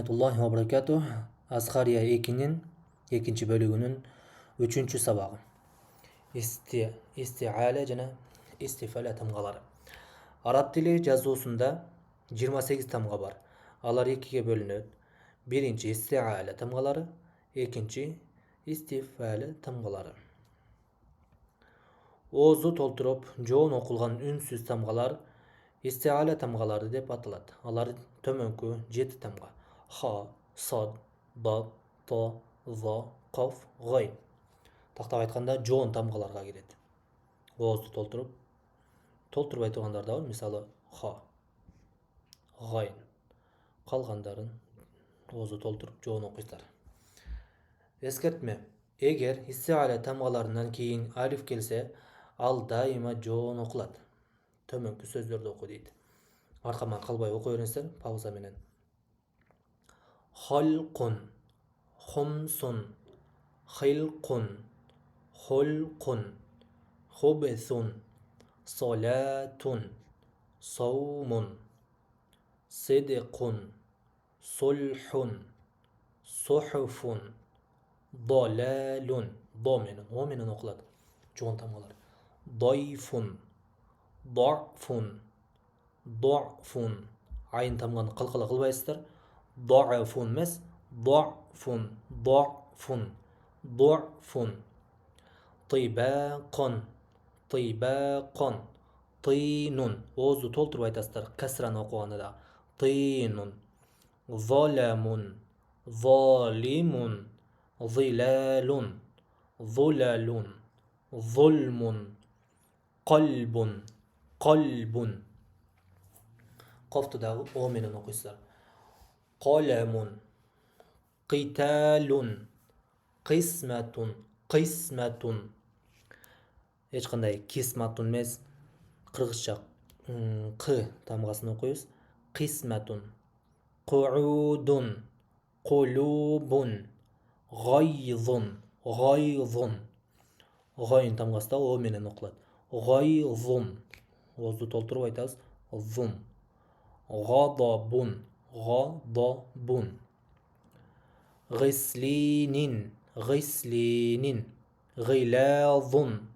Rahmetullohi ve berekatuh. Asgariya 2'nin 2. bölüğünün 3. sabağı. İstiale jana istifale tamgalары. Arap dili жазуусunda 28 tamga бар. Алар 2-ге бөлүнөт. Birinci istiale tamgalары, ikinci istifale tamgalары. Оозду толтуруп, жоон окулган үнсүз тамгалар istiale tamgalары деп аталат. Алар төмөнкү 7 tamga: ха, сад, дад, та, за, каф, гайн. Тактап айтканда жоон тамгаларга кирет. Оозду толтурбай тургандар да бар. Мисалы ха, гайн. Калгандарын оозду толтуруп жоон окуйсуздар. Эскертме: эгер istiale тамгаларынан кийин алиф келсе, ал дайыма жоон окулат. Төмөнкү сөздөрдү оку дейт. Аркаман калбай окуй бериңиздер пауза менен. Халкун, хумсун, хилкун, хулкун, хубесун, солатун, саумун, сидикун, сулхун, сухуфун, далалун. До менен, о менен окулат. Жоон тамгалар. Дайфун, дафун, дафун. Айын тамганы калкала кылбайсыздар. Дафун эмес, дафун, дафун, дафун. Тибакун, тибакун, тинун. Оозду толтуруп айтасыздар. Касраны окуганда да. Тинун. Заламун, залимун, зилалун, зулалун, зулмун, калбун, калбун. Кофту дагы о менен окуйсуздар. Каламун, киталун, кисматун, кисматун. Эч кандай кисматун эмес, кыргызча к тамгасын окуйбуз. Кисматун. Куудун, кулубун, гайзун, гайзун. Гайын тамгасы да о менен окулат. Гайзун. Оозду толтуруп айтабыз. Зун. Гадабун, гадабун. Гислинин, гислинин. Гилазун,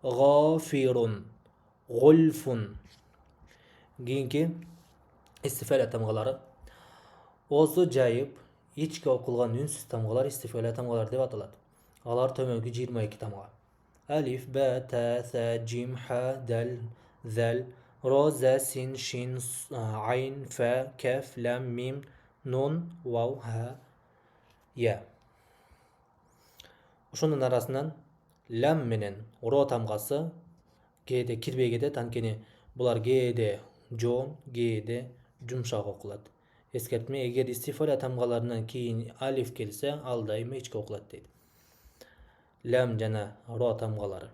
гафирун, гульфун. Кийинки истифала тамгалары. Оозду жайып, ичке окулган үнсүз тамгалар истифала тамгалары деп аталат. Алар төмөнкү 22 тамга: алиф, ба, та, са, жим, ха, дал, зал, ро, за, син, шин, айн, фа, каф, лам, мим, нун, вау, ха, я. Ошонун арасынан лам менен ро тамгасы кээде кирбей кетет, анткени булар кээде жоон, кээде жумшак окулат. Эскертме: эгер истифала тамгаларынан кийин алиф келсе, ал дайыма ичке окулат дейт. Лам жана ро тамгалары.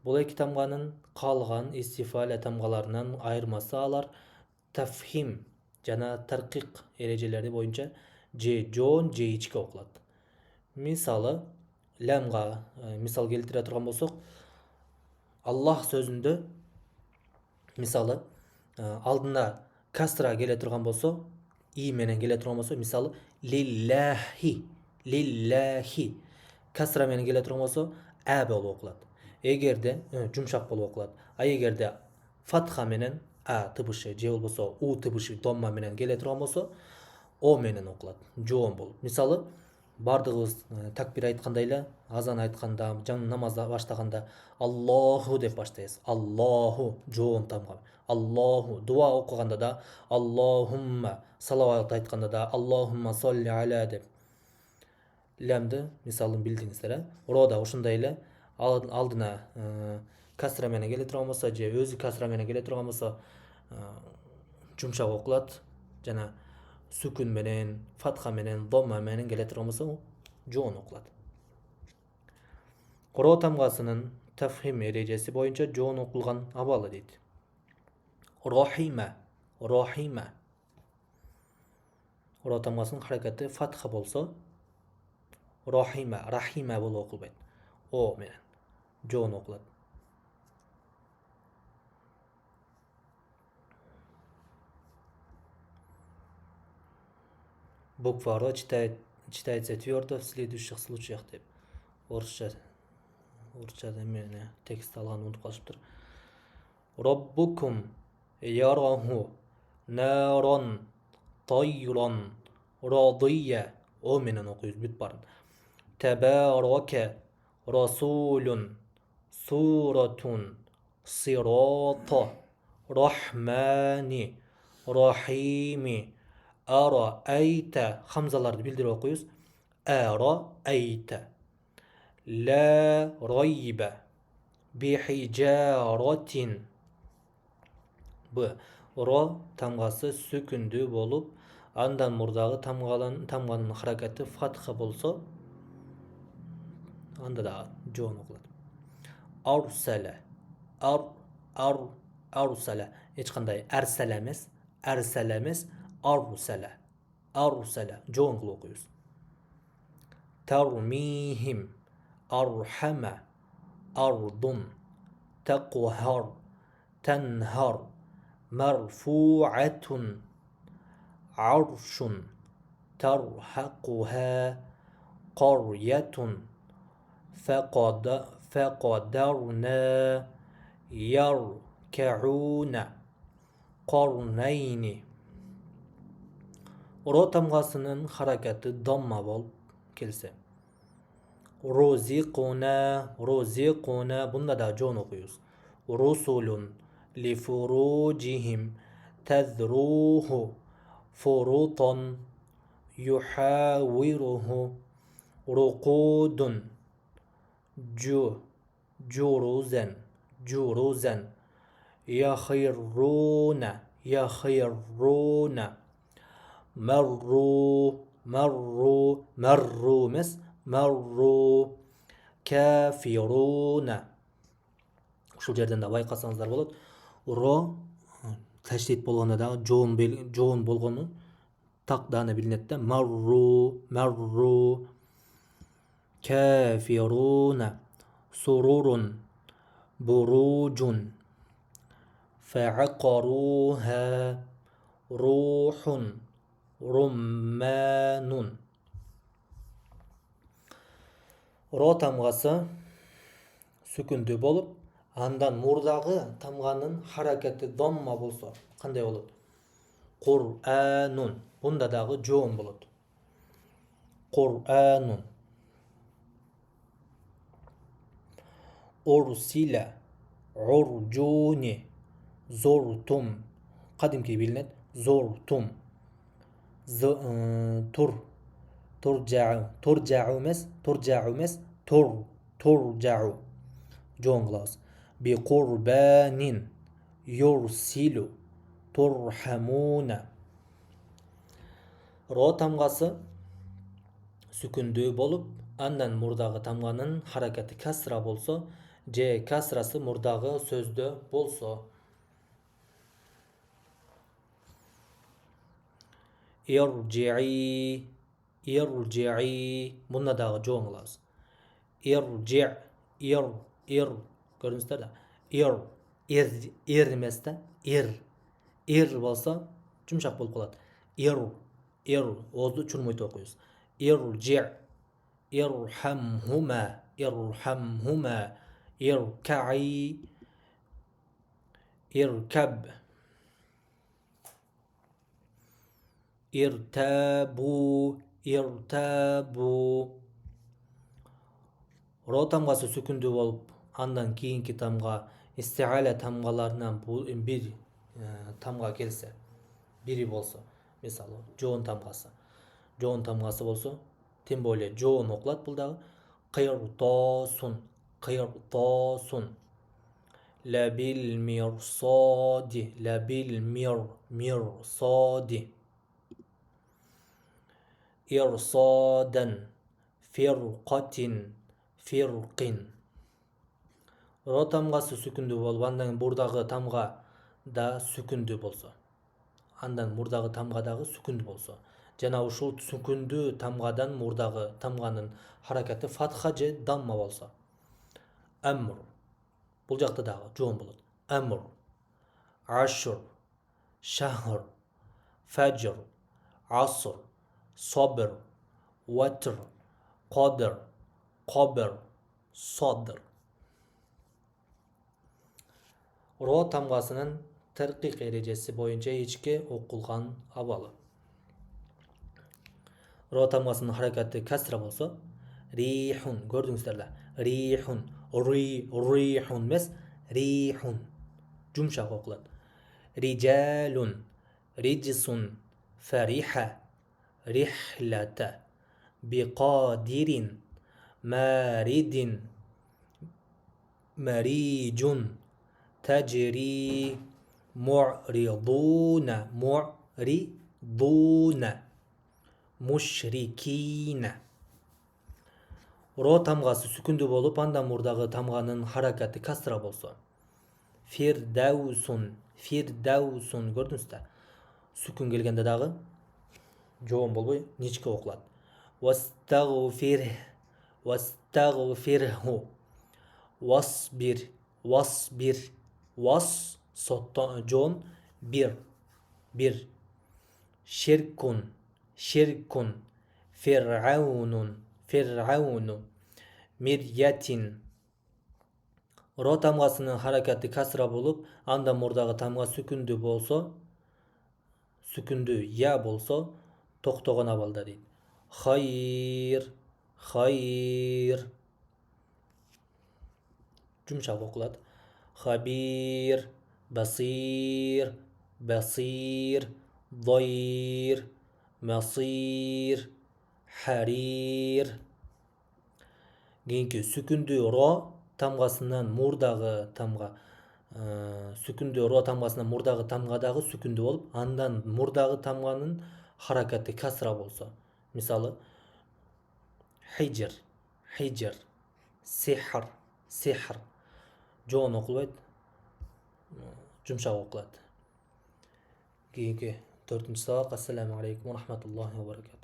Бул эки тамганын калган истифала тамгаларынан айырмасы алар тафхим жана таркик эрежелери боюнча же жоон же ичке окулат. Мисалы, ламга мисал келтире турган болсок, Аллах сөзүндө мисалы алдына касра келе турган болсо, и менен келе турган болсо, мисалы лиллахи, лиллахи. Касра менен келе турган болсо, а болуп окулат. Эгерде жумшак болуп окулат. А эгерде фатха менен а тыбышы же болбосо у тыбышы домма менен келе турган болсо, о менен окулат. Жоон болуп. Мисалы, бардыгыбыз такбир айтканда эле, азан айтканда, жан намазда баштаганда Аллаху деп баштайбыз. Аллаху жоон тамга. Аллаху. Дуа окуганда да Аллахумма, салават айтканда да Аллахумма салли аля деп. Лямды мисалын билдиңиздер. Ро да ошондой эле алдына касра менен келе турган болсо же өзү касра менен келе турган болсо жумшак окулат, жана сүкүн менен, фатха менен, домма менен келе турган болсо жоон окулат. Ро тамгасынын тафхим эрежеси боюнча жоон окулган абалы дейт. Рахима, рахима. Ро тамгасынын харакаты фатха болсо, рахима, рахима болуп окулбайт. О менен жоон окулат. буква Р читается твердо в следующих случаях деп. Орысчада мен текст алған ұмытып қалышыптыр. Роббукум яраху нарон тайрон радия. О менен оқиыз бүт барын. Табарака расулун суратун сирата рахмани рахими ара айта. Хамзаларды білдіріп оқиыз. Ара айта لا ريب بحجارة. Б. Ро тамғасы сүкінді болып, андан мұрдағы тамғаның харакаты фатха болса, анда да жоон оқылады. Арсала. Арсала. Ешқандай әрсала емес, арсала. Жоон қылып оқиыз. Тармихим. أرحم أرض تقهر تنهر مرفوعة عرش ترهقها قرية فقدرنا يركعون قرنين. Ро тамғасының харакаты дамма болып келсе. Розиқуна. Бұнда да жоон оқиыз. Русулун лифуруджихим тазруху фурутан юхауируху руқудун جروزا يخرون مروا кафируна. Ушул жерден да байкасаңыздар болот. Ро таштит болгондо дагы жоон болгону тактааны билинет да. Марру кафируна сурурун буруджун фаакаруха рухун румманун. Ро тамғасы сүкінді болып, андан мұрдағы тамғаның харакеті домма болса, қандай болады? Құр'анун. Бұнда дағы жоон болады. Құр'анун. Урсила урджуни зортум. Қадимки билінет. Зортум. Туржау емес, туржау. Жоон қылабыз. Би қурбанин юрсилу турхамуна. Ро тамғасы сүкінді болып, андан мұрдағы тамғаның харакеті касра болса, же касрасы мұрдағы сөзді болса. Ирджи'i. Бұнда дағы жоон қылабыз. Көрдіңіздер да? Емес та? Болса жұмшақ болып қалады. Озды чурмойты оқиыз. Ирхамхума ирка'i иркаб иртабу. Ро тамғасы сүкінді болып, андан кейінгі тамға истиғаля тамғаларынан бір тамға келсе, бири болса, мысалы жоон тамғасы болса, тем более жоон оқылады бұлдағы. Қиртоsun лабил мирсади ирсадан фирқин. Ро тамғасы сүкінді болып, андан бұрдағы тамға да сүкінді болса, жана ушул сүкінді тамғадан мұрдағы тамғаның харакеті фатха же дамма болса. Әмр. Бұл жақта дағы жоон болады. Әмр, ашр, шахр, фәджр, аср, sabr, watr, qadr, qabr, sadr. Ро тамғасының тәрқиқ ережесі бойынша ичке оқылған абалы. Ро тамғасының харакаты кәсра болса, рихун, көрдіңіздер да, рихун, рихун емес, рихун, жұмшақ оқылады. Риджалун, риджсун, фариха, рихлата, биқадирин, маридин, мариджун, تجري معرضون مشركين. Ро тамғасы сүкінді болып, анда мұрдағы тамғаның харакаты касра болса. Фирдаусун, көрдіңізді? Сүкін келгенде дағы жоғын болбой, нечке оқылады. Вастағфирху, васбир, was jo'n bir şirkun fir'aunu miryatin. Ро тамғасының харакаты касра болып, анда мұрдағы тамға сүкінді болса, сүкінді я болса, тоқтоған абалда дейді. Хайр, жұмшақ оқылады. خبير بصير ضير مصير حرير. Кейінгі сүкінді ро тамғасынан мұрдағы тамға, сүкінді ро тамғасынан мұрдағы тамғадағы сүкінді болып, андан мұрдағы тамғаның харакаты касра болса. Мысалы, хиджр, сихр, жоғын оқылбайды, жұмшақ оқылады. Кейінгі 4-ші сабақ. Ассаламу алейкум ва рахматуллахи ва баракатух.